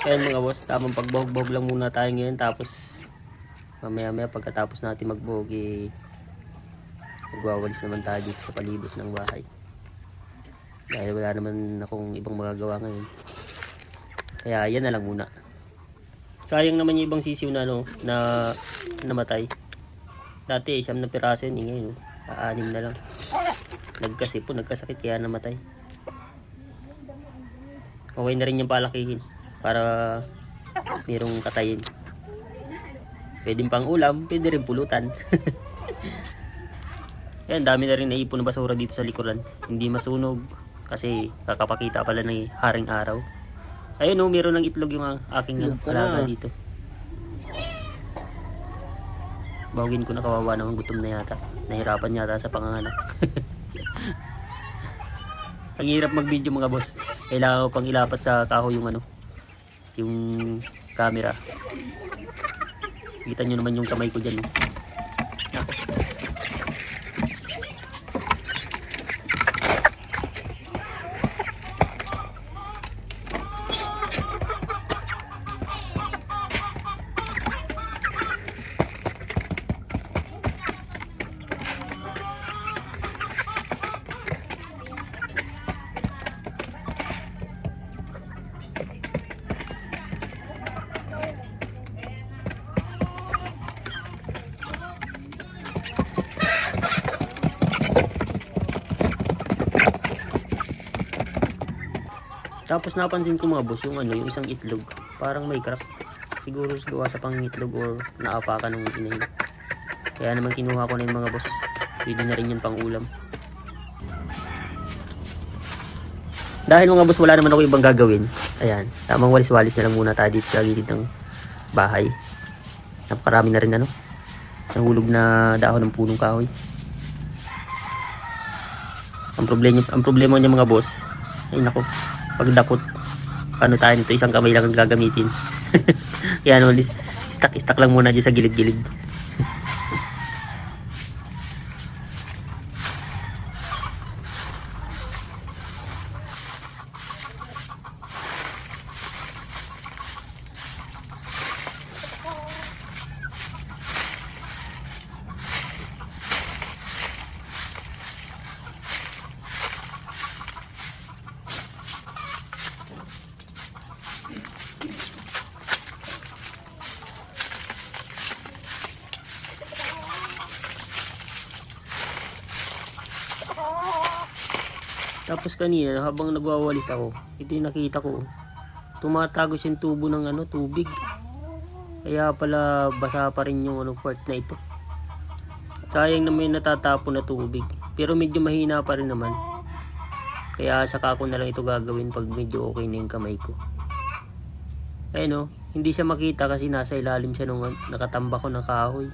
Ayan mga boss, tamang pagbuhog-buhog lang muna tayo ngayon. Tapos mamaya pagkatapos natin magbuhog, magwawalis naman tayo dito sa palibot ng bahay. Dahil wala naman akong ibang magagawa ngayon. Kaya yan na lang muna. Sayang naman yung ibang sisiw na na namatay. Dati 9 na piraso yun, ngayon 6 na lang. Nagkasakit kaya namatay. Okay na rin yung palakihin para mayroong katayin. Pwedeng pang ulam, pwede rin pulutan. Yan, dami na rin naipon na basura dito sa likuran. Hindi masunog kasi kakapakita pala ng haring araw. Ayun meron ng itlog yung aking alaga dito. Bawagin ko na, kawawa naman, gutom na yata. Nahirapan yata sa panganganak. Ang hirap mag-video mga boss. Kailangan ko pang ilapat sa kahoy yung camera. Kita nyo naman yung kamay ko dyan. Tapos napansin ko mga boss yung isang itlog, parang may crack. Siguro gawa sa pangitlog or naapakan ng inahin. Kaya naman kinuha ko na yung mga boss. Pwede na rin yun pang ulam. Dahil mga boss wala naman ako ibang gagawin. Ayan, tamang walis-walis na lang muna tayo dito sa gilid ng bahay. Napakarami na rin nahulog na dahon ng punong kahoy. Ang problema niya mga boss, ay nako, pagdakot, paano tayo nito, isang kamay lang ang gagamitin. Kaya stack lang muna dyan sa gilid-gilid. Tapos kanina habang nagwawalis ako, ito yung nakita ko, tumatagos yung tubo ng tubig. Kaya pala basa pa rin yung part na ito. Sayang na may natatapon na tubig, pero medyo mahina pa rin naman. Kaya saka ako na lang ito gagawin pag medyo okay na yung kamay ko. Ayun hindi siya makita kasi nasa ilalim siya nung nakatamba ko ng kahoy.